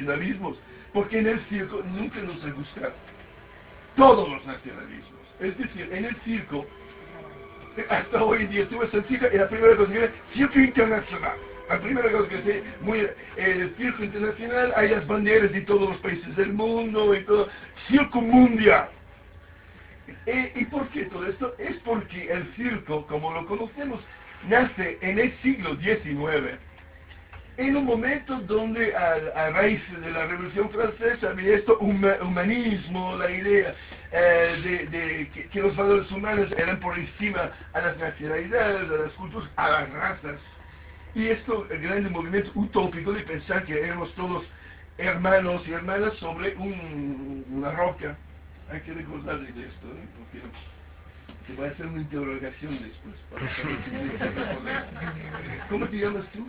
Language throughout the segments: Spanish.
nacionalismos, porque en el circo nunca nos ha gustado todos los nacionalismos. Es decir, en el circo, hasta hoy en día estuve en el circo y la primera cosa que ve, circo internacional. La primera cosa que sé, el circo internacional, hay las banderas de todos los países del mundo y todo, circo mundial. ¿Y por qué todo esto? Es porque el circo, como lo conocemos, nace en el siglo XIX, en un momento donde a raíz de la Revolución Francesa había esto humanismo, la idea de que los valores humanos eran por encima a las nacionalidades, a las culturas, a las razas. Y esto, el gran movimiento utópico de pensar que éramos todos hermanos y hermanas sobre una roca. Hay que recordar de esto, ¿eh? Porque te voy a hacer una interrogación después. Para saber si ¿cómo te llamas tú?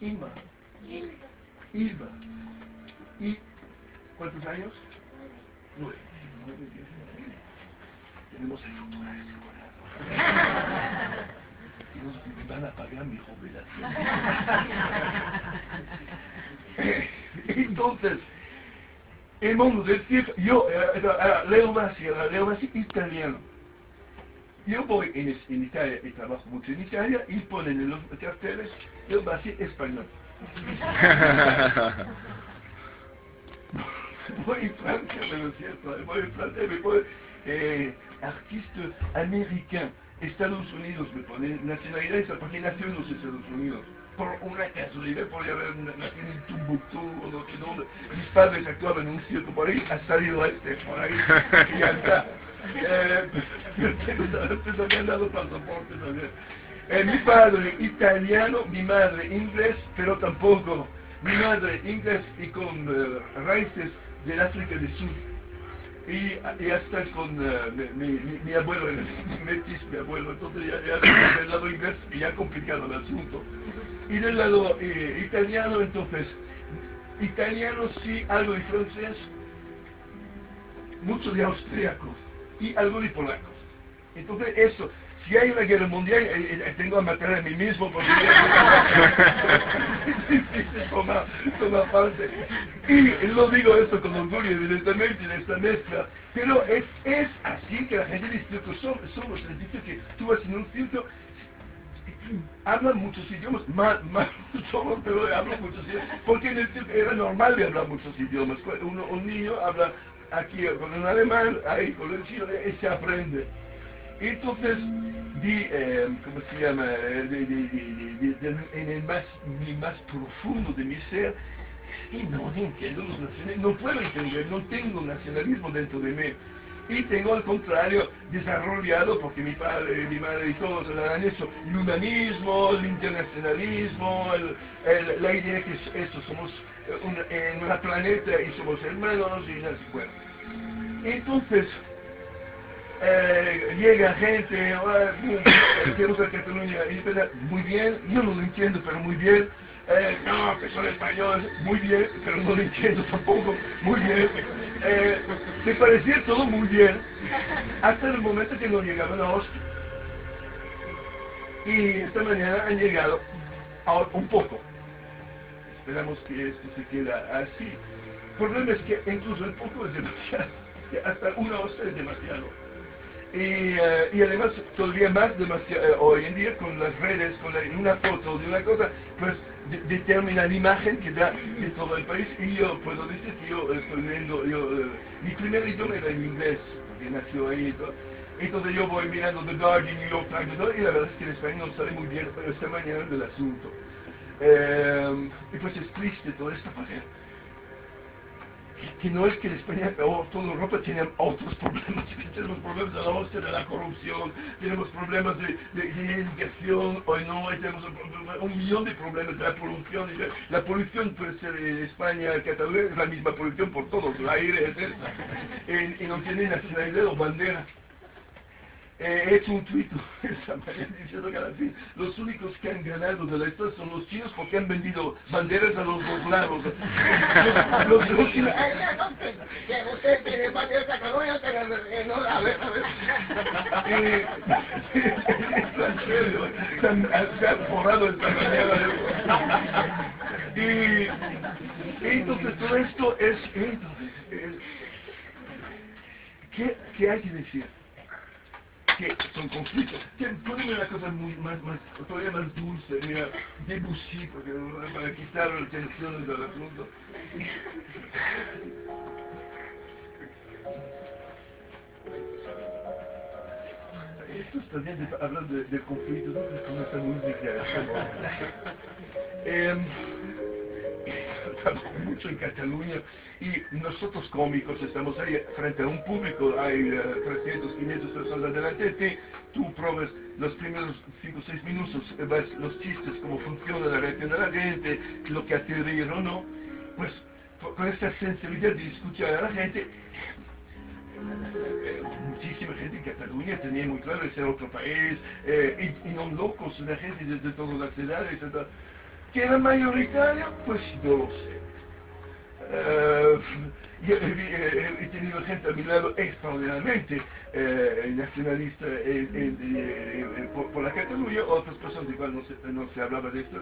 Ilma. Ilma. ¿Y cuántos años? 9. Tenemos el futuro asegurado. Y nos van a pagar mi jubilación. Entonces, el mundo del circo, yo leo más italiano. Yo voy en Italia y trabajo mucho en Italia y ponen en los carteles Leo Bassi español. Voy en Francia, pero es cierto, voy en Francia y me ponen artista americano, Estados Unidos, me ponen nacionalidad, porque nació en los Estados Unidos. Por una casualidad, podría haber nacido en Timbuktu o no sé dónde. Mis padres actuaban en un circo por ahí, ha salido por ahí, y ya está. Me han dado pasaporte también. Mi padre italiano, mi madre inglés, pero tampoco. Mi madre inglés y con raíces del África del Sur. Y hasta con mi abuelo, metis, mi abuelo, entonces ya del lado inglés ya complicado el asunto. Y del lado italiano, entonces, italiano sí, algo de francés, mucho de austríacos y algo de polacos. Entonces eso, si hay una guerra mundial, tengo a matar a mí mismo porque toma parte. Y lo digo esto con orgullo, evidentemente, en esta mezcla, pero es así que la gente de circo somos, les dice que tú vas en un circo, hablan muchos idiomas, mal somos, pero hablan muchos idiomas, porque en el circo era normal de hablar muchos idiomas. Un niño habla aquí con un alemán, ahí con el chino, y se aprende. Y entonces, ¿cómo se llama? En el más profundo de mi ser, y no entiendo los nacionalismos, no puedo entender, no tengo nacionalismo dentro de mí. Y tengo al contrario desarrollado, porque mi padre, mi madre y todos hablan eso, el humanismo, el internacionalismo, la idea que somos en un planeta y somos hermanos y así, bueno. Entonces, llega gente, quiero ser Cataluña, y muy bien, yo no lo entiendo, pero muy bien. No, que son españoles, muy bien, pero no lo entiendo tampoco, muy bien. Me parecía todo muy bien, hasta el momento que no llegaban a Oscar. Y esta mañana han llegado a un poco. Esperamos que esto se quede así. El problema es que incluso el poco es demasiado, hasta una Oscar es demasiado. Y además todavía más demasiado, hoy en día con las redes, con una foto de una cosa, pues determina la imagen que da de todo el país. Y yo puedo decir que yo estoy viendo, mi primer idioma era en inglés, porque nació ahí y todo. Entonces yo voy mirando The Guardian, New York Times y todo, y la verdad es que en español no sale muy bien esta mañana del asunto. Y pues es triste todo esto, porque que no es que en España o toda Europa tiene otros problemas, tenemos problemas de la hostia, de la corrupción, tenemos problemas de educación, hoy no, tenemos un millón de problemas de la polución, la polución puede ser en España, Cataluña, es la misma polución por todos, el aire es esta, y no tiene nacionalidad o bandera. He hecho un tuit esa mañana diciendo que al fin los únicos que han ganado de la historia son los chinos porque han vendido banderas a los dos lados. Los chinos. Usted tiene banderas a Cataluña, no, a ver. Se han forrado esta mañana. Y entonces todo esto es ¿qué hay que decir? Que son conflictos. Poneme una cosa todavía más dulce, mira, Debussy, porque para quitar la tensión del asunto. Esto está bien hablar de conflictos, ¿no? Con esta música. Trabajo mucho en Cataluña y nosotros cómicos estamos ahí frente a un público, hay 300, 500 personas delante de ti, tú pruebas los primeros 5 o 6 minutos, ves los chistes, cómo funciona la reacción de la gente, lo que hace reír o no, pues con esta sensibilidad de escuchar a la gente, muchísima gente en Cataluña tenía muy claro ese otro país, y no locos, la gente de todas las edades, etc. ¿Que era mayoritario? Pues no lo sé. He tenido gente a mi lado extraordinariamente nacionalista por la Cataluña, otras personas igual no se hablaba de esto.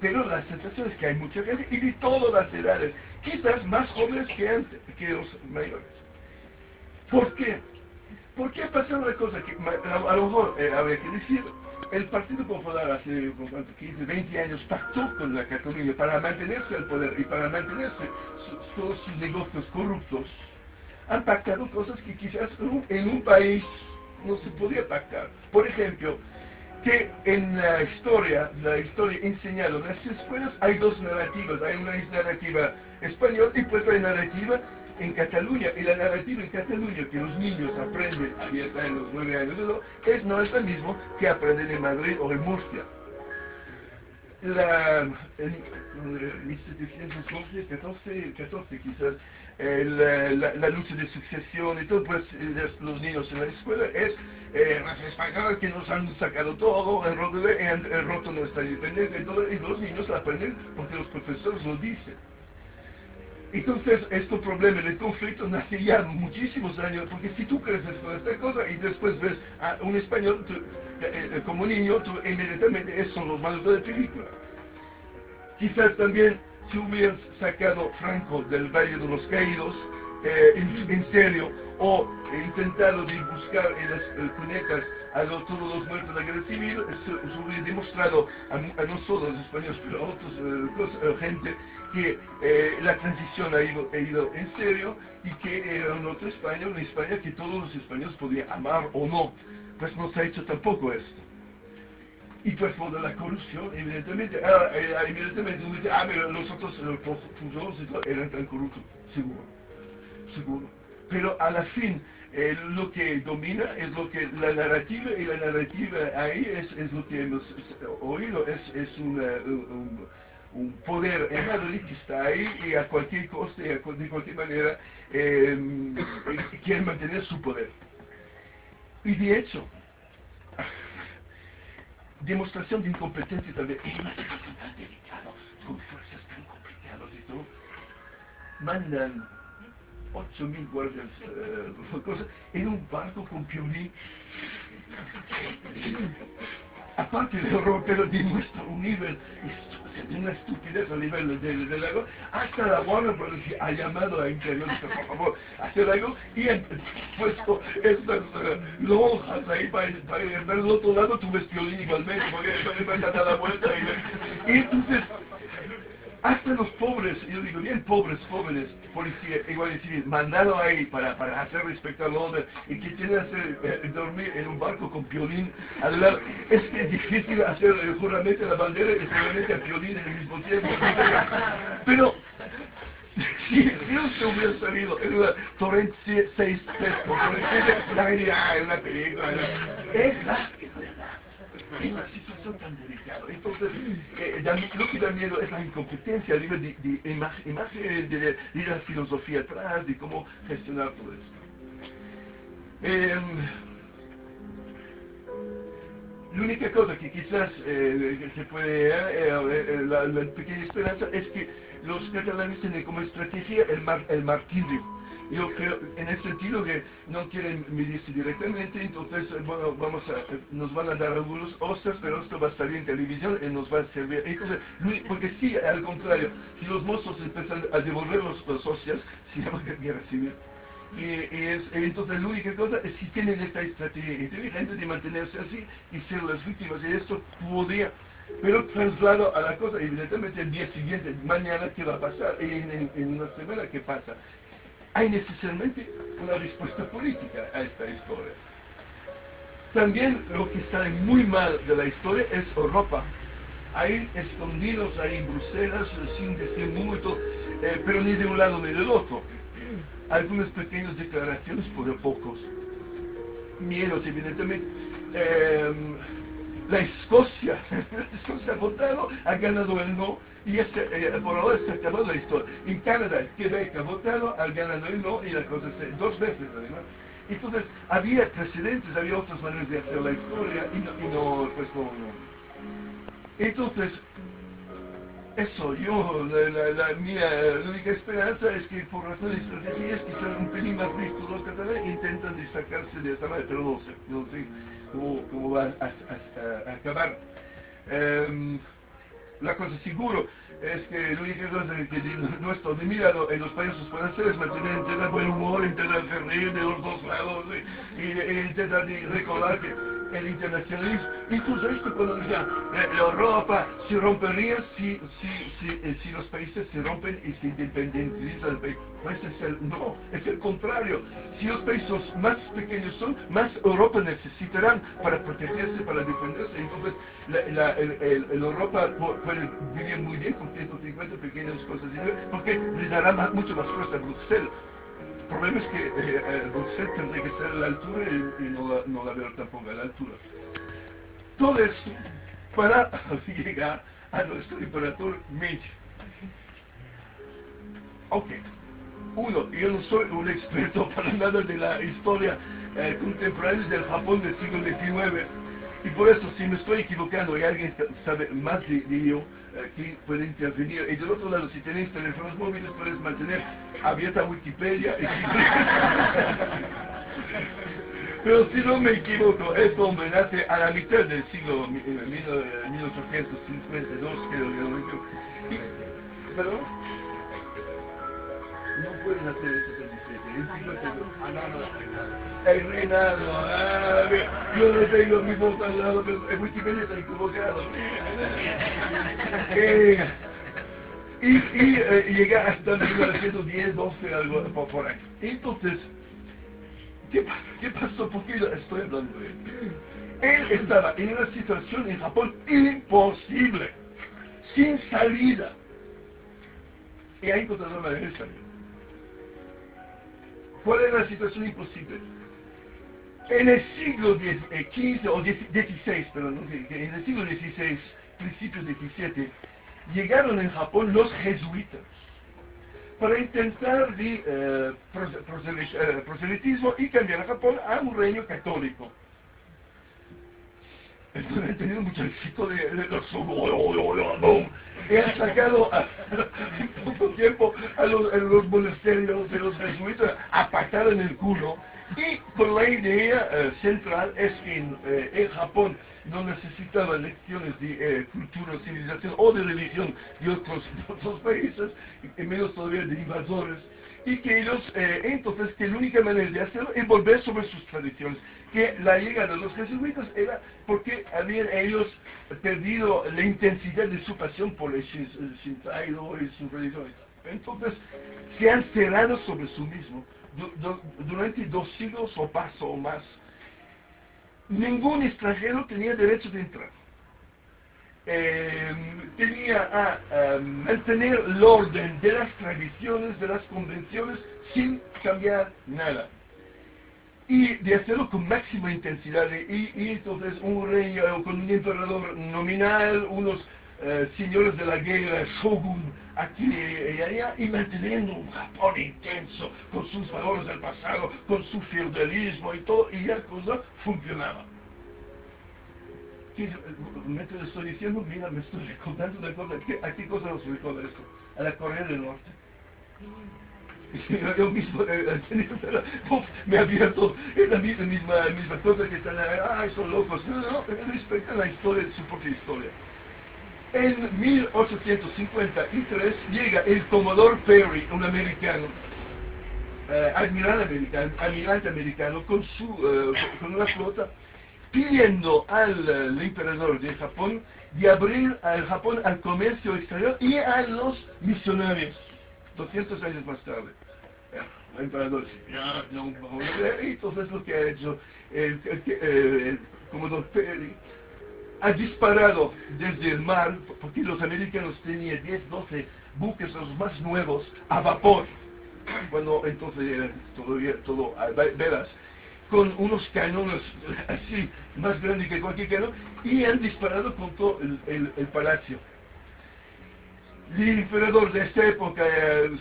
Pero la sensación es que hay mucha gente y de todas las edades, quizás más jóvenes que los mayores. ¿Por qué? Porque ha pasado una cosa que a lo mejor habría que decir. El Partido Popular hace 15, 20 años pactó con la Cataluña para mantenerse al poder y para mantenerse todos sus negocios corruptos. Han pactado cosas que quizás en un país no se podía pactar. Por ejemplo, que en la historia enseñada en las escuelas hay dos narrativas. Hay una narrativa española y pues hay narrativa en Cataluña, y la narrativa en Cataluña que los niños aprenden a 10 años, 9 años, no es lo mismo que aprenden en Madrid o en Murcia. En 1714 quizás, la lucha de sucesión y todo, pues los niños en la escuela es los españoles que nos han sacado todo, el roto nuestra independencia y los niños aprenden porque los profesores lo dicen. Entonces, estos problemas de conflicto nacen ya muchísimos años, porque si tú creces con esta cosa y después ves a un español como niño, tú inmediatamente esos son los malos de la película. Quizás también si hubieras sacado Franco del Valle de los Caídos, en serio, o intentado de buscar en las cunetas a todos los muertos de la guerra civil, se hubiera demostrado a no solo los españoles, pero a otros gente, que la transición ha ido en serio y que era una otra España, una España que todos los españoles podían amar o no. Pues no se ha hecho tampoco esto. Y pues por la corrupción, evidentemente, uno dice, pero los otros funcionarios eran tan corruptos, seguro. Pero a la fin, lo que domina es lo que la narrativa, y la narrativa ahí es lo que hemos oído, es un poder en Madrid que está ahí y a cualquier coste, de cualquier manera, quiere mantener su poder. Y de hecho, demostración de incompetencia también, en una situación tan delicada, con fuerzas tan complicadas y todo, mandan 8.000 guardias en un barco con Pioní. Aparte del horror, pero demuestra un nivel, una estupidez a nivel del lago, hasta la Warner Brothers ha llamado a Interior, por favor, hacer algo, y han puesto estas lonjas ahí para ir del otro lado, tú ves Piolín igualmente, porque va a dar la vuelta, y entonces, hasta los pobres, yo digo bien pobres jóvenes, policía, igual decir, mandado ahí para hacer respeto al orden y que tiene que hacer dormir en un barco con Piolín al lado. Es que es difícil hacer el juramento de la bandera y seguramente a Piolín en el mismo tiempo. Pero si no se hubiera salido en una Torrent 6 Pesco, la gente, es una película, es una situación tan delicada. Entonces, lo que da miedo es la incompetencia a nivel de imagen, de la filosofía atrás, de cómo gestionar todo esto. La única cosa que quizás se puede, la pequeña esperanza, es que los catalanes tienen como estrategia el martirio. Yo creo, en el sentido que no quieren medirse directamente, entonces, bueno, nos van a dar algunos Oscars, pero esto va a salir en televisión y nos va a servir. Entonces, porque sí, al contrario, si los mozos empiezan a devolver los Oscars, se llama guerra civil. Entonces la única cosa es si tienen esta estrategia inteligente de mantenerse así y ser las víctimas de esto, podría, pero traslado a la cosa, evidentemente el día siguiente, mañana, ¿qué va a pasar? En una semana, ¿qué pasa? Hay necesariamente una respuesta política a esta historia. También lo que sale muy mal de la historia es Europa. Ahí escondidos, ahí en Bruselas, sin decir mucho, pero ni de un lado ni del otro. Algunas pequeñas declaraciones, pero pocos. Miedos, evidentemente. La Escocia ha votado, ha ganado el no, y por ahora se ha acabado la historia. En Canadá, Quebec ha votado, ha ganado el no, y la cosa dos veces además. Entonces, había precedentes, había otras maneras de hacer la historia, y no. Entonces, eso, la única esperanza es que por razones estratégicas, quizás un pelín más listos los catalanes intentan destacarse de esta manera, pero no sé cómo va a acabar. La cosa seguro es que la única cosa que nuestro mirado en los países pueden hacer es mantener el buen humor, intentar reír de los dos lados y intentar recordar que el internacionalismo, incluso esto cuando decían la Europa se rompería si los países se rompen y se independizan del país. Pues no, es el contrario. Si los países más pequeños son, más Europa necesitarán para protegerse, para defenderse. Entonces, el Europa puede vivir muy bien con 150 pequeñas cosas, porque le dará mucho más fuerza a Bruselas. El problema es que Bruselas tendría que estar a la altura y no la veo tampoco a la altura. Todo esto para llegar a nuestro emperador Meiji. Ok. Uno, yo no soy un experto para nada de la historia contemporánea del Japón del siglo XIX. Y por eso, si me estoy equivocando y alguien sabe más de ello, que puede intervenir. Y del otro lado, si tenéis teléfonos móviles, puedes mantener abierta Wikipedia. Pero si no me equivoco, este hombre nace a la mitad del siglo 1852, creo que ¿perdón? No pueden hacer eso en 17. El reinado, yo no tengo mi voz al lado, pero en Wikipedia está equivocado. Y llega hasta 1910, 12, algo por ahí. Entonces, ¿qué pasó? ¿Por qué estoy hablando de él? Él estaba en una situación en Japón imposible, sin salida. Y ahí encontró la manera de salir. ¿Cuál era la situación imposible? En el siglo XV o XVI, perdón, en el siglo XVI, principios XVII, llegaron en Japón los jesuitas para intentar proselitismo y cambiar a Japón a un reino católico. Entonces han tenido mucho éxito de los y han sacado en poco tiempo a los monasterios de los jesuitas a patar en el culo, y con la idea central es que en Japón no necesitaban lecciones de cultura, civilización o de religión de otros países, y menos todavía de invasores, y que ellos, entonces, que la única manera de hacerlo es volver sobre sus tradiciones, que la llegada de los jesuitas era porque habían ellos perdido la intensidad de su pasión por el Shinto y su religión. Entonces, se han cerrado sobre sí mismo durante 2 siglos o paso o más. Ningún extranjero tenía derecho de entrar. Tenía a mantener el orden de las tradiciones, de las convenciones, sin cambiar nada. Y de hacerlo con máxima intensidad. Y entonces un rey con un emperador nominal, unos señores de la guerra, shogun, aquí y allá, y manteniendo un Japón intenso, con sus valores del pasado, con su feudalismo y todo, y la cosa funcionaba. Me te estoy diciendo, mira, me estoy recordando una cosa. ¿A qué cosa nos recuerda esto? A la Corea del Norte. Yo mismo me abierto, es la misma cosa que están, ay, son locos. No, respetan la historia, su propia historia. En 1853 llega el Commodore Perry, un americano, almirante americano, con una flota, pidiendo al emperador de Japón de abrir al Japón al comercio exterior y a los misionarios. 200 años más tarde. El emperador dice, ya, no vamos a ver, y entonces lo que ha hecho el Commodore Perry ha disparado desde el mar, porque los americanos tenían 10, 12 buques, los más nuevos, a vapor, cuando entonces era todo a velas, con unos cañones así, más grandes que cualquier cañón, y han disparado con todo el palacio. El emperador de esta época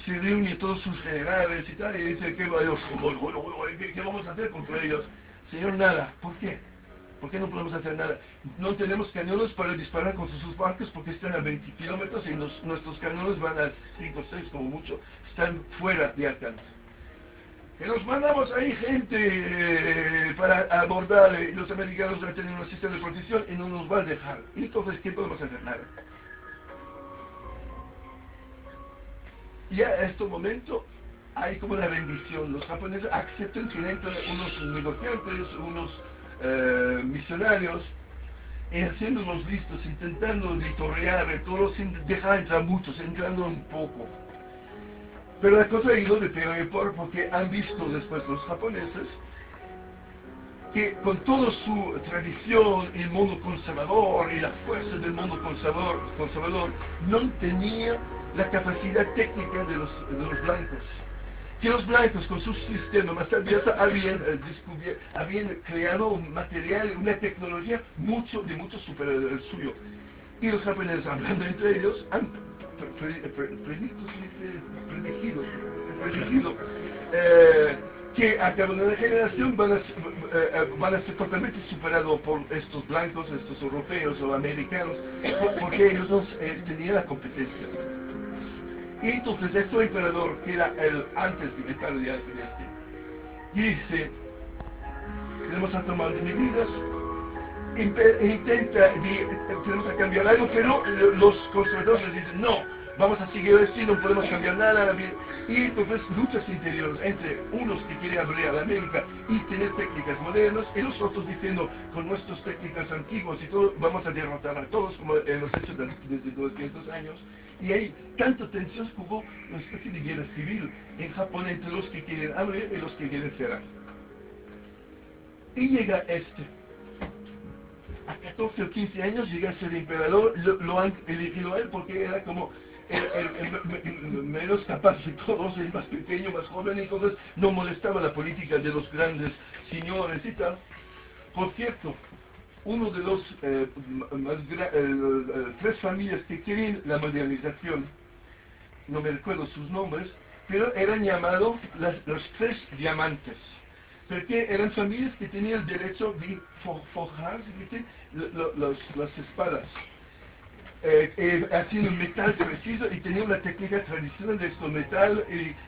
se reúne todos sus generales y tal, y dice, ¿qué vamos a hacer contra ellos? Señor, nada. ¿Por qué? ¿Por qué no podemos hacer nada? No tenemos cañones para disparar con sus barcos porque están a 20 kilómetros y nuestros cañones van a 5 o 6 como mucho, están fuera de alcance. Que nos mandamos ahí gente para abordar, y los americanos ya tienen un sistema de protección y no nos va a dejar. Y entonces, ¿qué podemos hacer? Nada. Ya a este momento hay como una rendición. Los japoneses aceptan que entran unos negociantes, unos misionarios, haciéndolos listos, intentando vitorear todo sin dejar entrar muchos, entrando un poco. Pero la cosa ha ido de peor en peor porque han visto después los japoneses que con toda su tradición, el mundo conservador y la fuerza del mundo conservador no tenía la capacidad técnica de los blancos. Que los blancos con su sistema más abierto habían creado un material, una tecnología mucho superior al suyo. Y los japoneses, hablando entre ellos, han predigido que a cabo de una generación van a ser totalmente superados por estos blancos, estos europeos o americanos, porque ellos no tenían la competencia. Y entonces este emperador, que era el antes de dice, tenemos a tomar medidas, tenemos que cambiar algo, pero los conservadores dicen, no, vamos a seguir así, no podemos cambiar nada. Y entonces luchas interiores entre unos que quieren abrir a la América y tener técnicas modernas, y los otros diciendo, con nuestras técnicas antiguas y todo, vamos a derrotar a todos, como hemos hecho desde 200 años. Y hay tanta tensión que hubo una especie de guerra civil en Japón entre los que quieren abrir y los que quieren cerrar. Y llega a 14 o 15 años llega a ser emperador, lo han elegido a él porque era como el menos capaz de todos, el más pequeño, más joven, y entonces no molestaba la política de los grandes señores y tal. Por cierto, uno de los tres familias que quieren la modernización, no me recuerdo sus nombres, pero eran llamados los tres diamantes, porque eran familias que tenían el derecho de forjar las espadas, haciendo metal preciso, y tenían una técnica tradicional de estos metal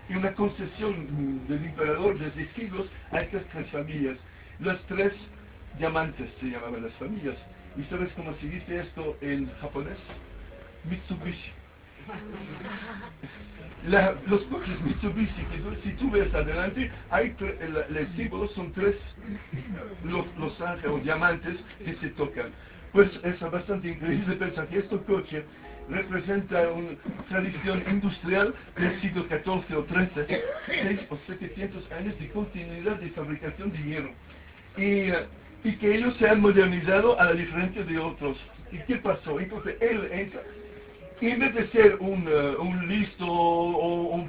y una concesión del emperador desde siglos a estas tres familias. Las tres diamantes se llamaban las familias. ¿Y sabes cómo se dice esto en japonés? Mitsubishi. Los coches Mitsubishi, si tú ves adelante, los símbolos son tres los ángeles o diamantes que se tocan. Pues es bastante increíble pensar que este coche representa una tradición industrial del siglo XIV o XIII, 6 o 700 años de continuidad de fabricación de hierro. Y que ellos se han modernizado a la diferencia de otros. ¿Y qué pasó? Entonces él entra, y en vez de ser un listo o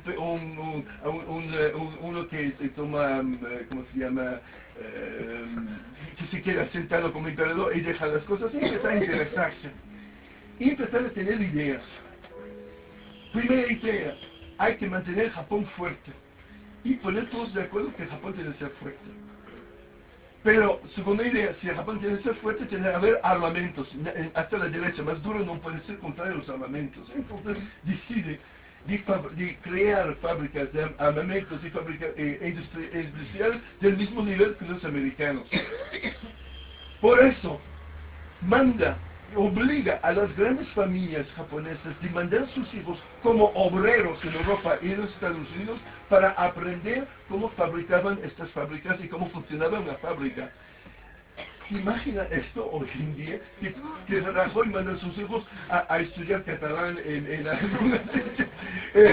uno que se toma, ¿cómo se llama? Que se queda sentado como emperador y deja las cosas, y empieza a interesarse. Y empezar a tener ideas. Primera idea, hay que mantener Japón fuerte. Y poner todos de acuerdo que Japón tiene que ser fuerte. Pero, segunda idea, si Japón tiene que ser fuerte, tiene que haber armamentos. Hasta la derecha, más duro no puede ser contra los armamentos. Entonces, decide de crear fábricas de armamentos y fábricas industriales del mismo nivel que los americanos. Por eso, obliga a las grandes familias japonesas de mandar a sus hijos como obreros en Europa y en los Estados Unidos para aprender cómo fabricaban estas fábricas y cómo funcionaba una fábrica. Imagina esto hoy en día, que Rajoy manda a sus hijos a estudiar catalán en algunas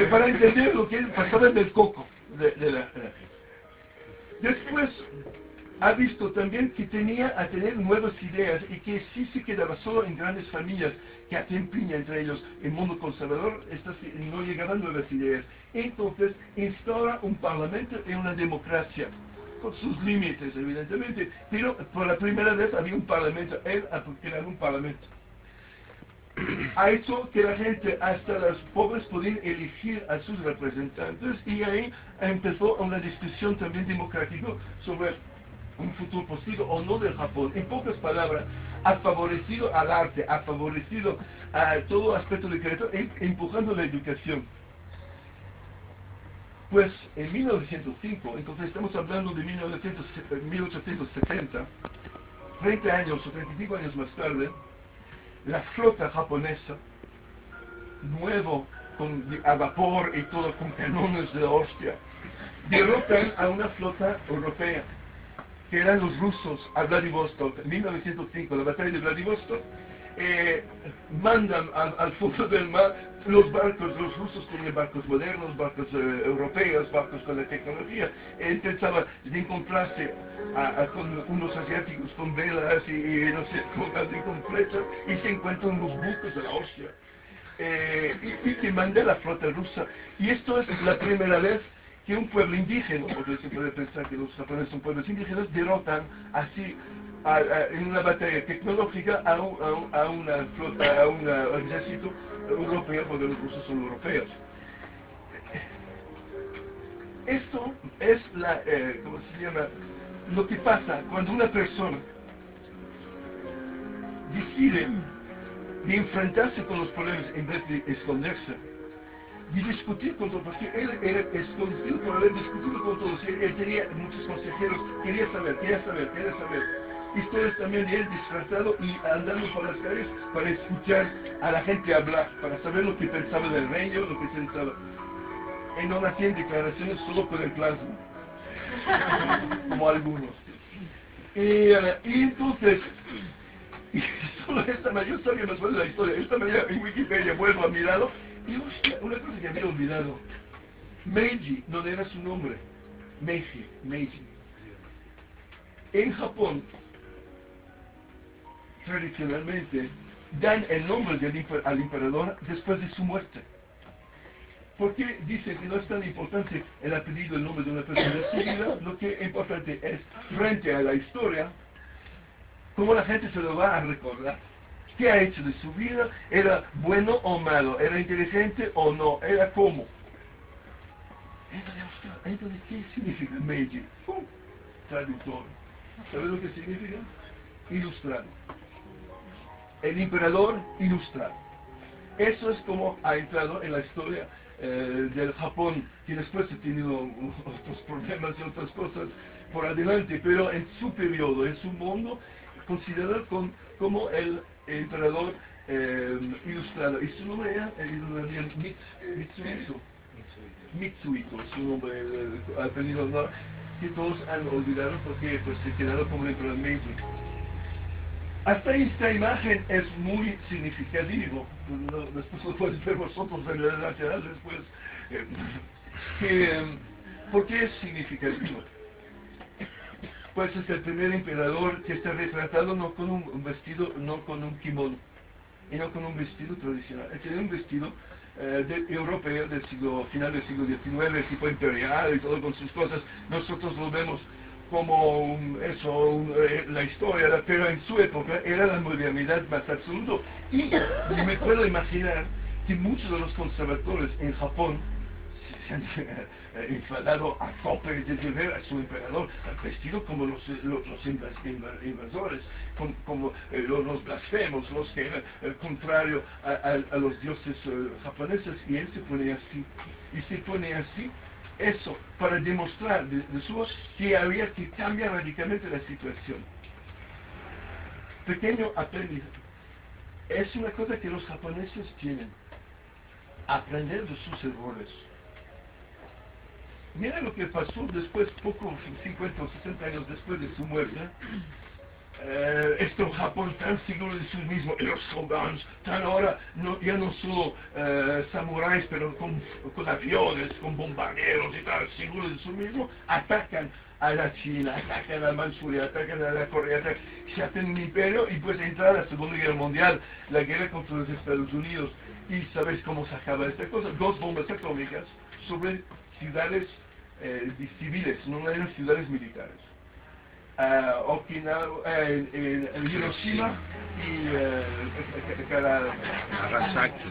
para entender lo que pasaba en el coco de la gente. Después ha visto también que tenía a tener nuevas ideas y que sí se quedaba solo en grandes familias que hacían piña entre ellos. El mundo conservador no llegaban nuevas ideas. Entonces instaura un parlamento y una democracia, con sus límites evidentemente, pero por la primera vez había un parlamento, él ha creado un parlamento. Ha hecho que la gente, hasta los pobres, podían elegir a sus representantes y ahí empezó una discusión también democrática sobre un futuro posible o no del Japón. En pocas palabras, ha favorecido al arte, ha favorecido a todo aspecto de creativo, empujando la educación. Pues en 1905, entonces estamos hablando de 1870, 30 años o 35 años más tarde, la flota japonesa, nuevo, a vapor y todo con canones de la hostia, derrotan a una flota europea, que eran los rusos, a Vladivostok. En 1905, la batalla de Vladivostok, mandan al fondo del mar los barcos. Los rusos tenían barcos modernos, barcos europeos, barcos con la tecnología. Él pensaba de encontrarse con unos asiáticos con velas y no sé, con flechas, y se encuentran los buques de la hostia. Y que manda la flota rusa. Y esto es la primera vez que un pueblo indígena, porque se puede pensar que los japoneses son pueblos indígenas, derrotan así en una batalla tecnológica a una flota, a un ejército europeo, porque los rusos son europeos. Esto es ¿cómo se llama? Lo que pasa cuando una persona decide de enfrentarse con los problemas en vez de esconderse, de discutir con todos, porque él era escondido por haber discutido con todos. Él tenía muchos consejeros, quería saber. Historias también de él disfrazado y andando por las calles para escuchar a la gente hablar, para saber lo que pensaba del reino, lo que pensaba. Él no hacía declaraciones solo con el plasma, como algunos. Y entonces, solo esta mayor historia nos fue de la historia. Esta mañana en Wikipedia vuelvo a mirarlo. Y hostia, una cosa que había olvidado. Meiji no era su nombre. Meiji. En Japón, tradicionalmente, dan el nombre al emperador después de su muerte. Porque dicen que no es tan importante el apellido, el nombre de una persona de su vida, lo que es importante es, frente a la historia, cómo la gente se lo va a recordar. ¿Qué ha hecho de su vida? ¿Era bueno o malo? ¿Era inteligente o no? ¿Era cómo? Entonces, ¿qué significa Meiji? Traductor. ¿Sabes lo que significa? Ilustrado. El emperador ilustrado. Eso es como ha entrado en la historia del Japón, que después ha tenido otros problemas y otras cosas por adelante, pero en su periodo, en su mundo, considerado como el emperador ilustrado. Y su nombre era Mitsuhito, su nombre ha tenido honor, que todos han olvidado porque pues, se quedaron como el emperador Meiji. Hasta esta imagen es muy significativo. Después lo pueden ver vosotros en el lateral después. ¿Por qué es significativo? Pues es el primer emperador que está retratado no con un vestido, no con un kimono, y no con un vestido tradicional. Él tiene un vestido europeo del final del siglo XIX, tipo imperial y todo con sus cosas. Nosotros lo vemos como la historia, pero en su época era la modernidad más absoluta. Y me puedo imaginar que muchos de los conservadores en Japón se han enfadado a tope de ver a su emperador vestido como los invasores, como los blasfemos, los que eran contrario a los dioses japoneses, y él se pone así, y se pone así, eso, para demostrar de su voz que había que cambiar radicalmente la situación. Pequeño aprendizaje. Es una cosa que los japoneses tienen. Aprender de sus errores. Mira lo que pasó después, poco, 50 o 60 años después de su muerte. Japón tan seguro de sí mismo, y los shoguns, tan ahora, ya no solo samuráis, pero con aviones, con bombarderos y tal, seguros de sí mismo, atacan a la China, atacan a Manchuria, atacan a la Corea, se hacen un imperio y pues entra la Segunda Guerra Mundial, la guerra contra los Estados Unidos, y ¿sabéis cómo se acaba esta cosa? 2 bombas atómicas sobre ciudades civiles, no eran ciudades militares. Okinawa, Hiroshima y Nagasaki.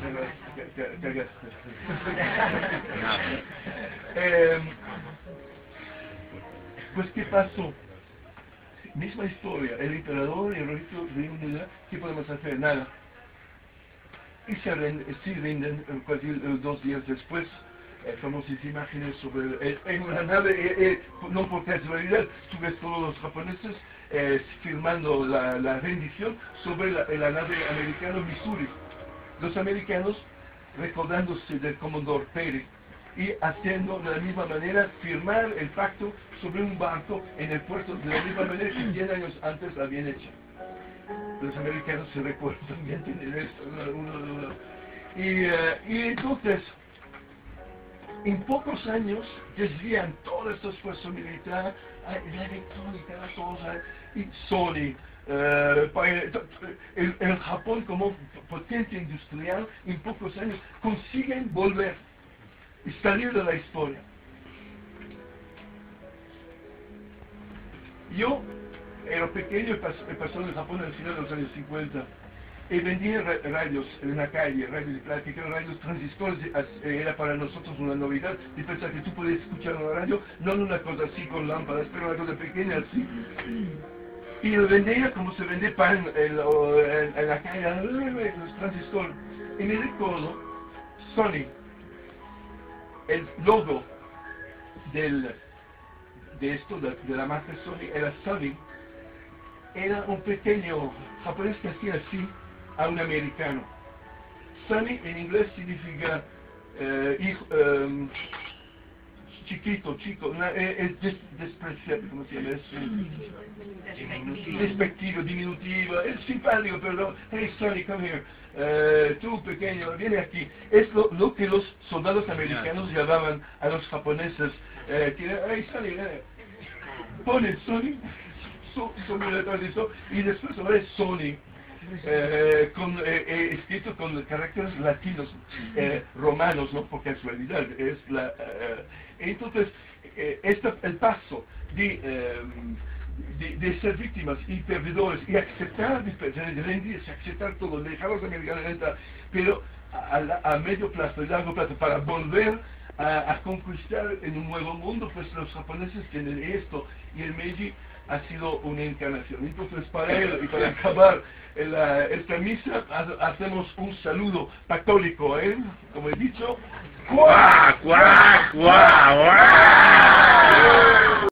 Pues ¿qué pasó? Misma historia, el emperador y el rey de unidad, ¿qué podemos hacer? Nada. Y se rinden 2 días después. Famosas imágenes sobre en una nave, no por casualidad, tú ves todos los japoneses filmando la rendición sobre la nave americana Missouri. Los americanos recordándose del comandor Perry y haciendo de la misma manera firmar el pacto sobre un barco en el puerto de la misma manera que 100 años antes habían hecho. Los americanos se recuerdan también tener esto, y entonces en pocos años desvían todo este esfuerzo militar, la electrónica, la cosa, y Sony, el Japón como potencia industrial, en pocos años consiguen volver y salir de la historia. Yo era pequeño y pasó en Japón al final de los años 50. Y vendía radios en la calle, radios de plática, radios transistores, era para nosotros una novedad, de pensar que tú puedes escuchar una radio, no una cosa así con lámparas, pero una cosa pequeña así. Y lo vendía como se vende pan en la calle, los transistores. Y me recuerdo, Sony, el logo de esto, de la marca Sony, era Sony, era un pequeño japonés que hacía así a un americano. Sunny en inglés significa chiquito, chico, es despreciable, ¿cómo se llama? Es despectivo, diminutivo, es simpático, pero hey Sunny, come here, tú pequeño, viene aquí. Es lo que los soldados americanos llamaban a los japoneses, hey Sunny, ponen Sunny sobre el transistor y después ahora es Sony. Escrito con caracteres latinos, romanos, no por casualidad, es entonces el paso de ser víctimas y perdedores y aceptar, de rendirse, aceptar todo, dejar a los americanos entrar, pero a medio plazo y largo plazo para volver a conquistar en un nuevo mundo, pues los japoneses tienen esto, y el Meiji ha sido una encarnación. Entonces para él y para acabar esta misa hacemos un saludo católico, como he dicho. ¡Cuá, cuá, cuá, cuá!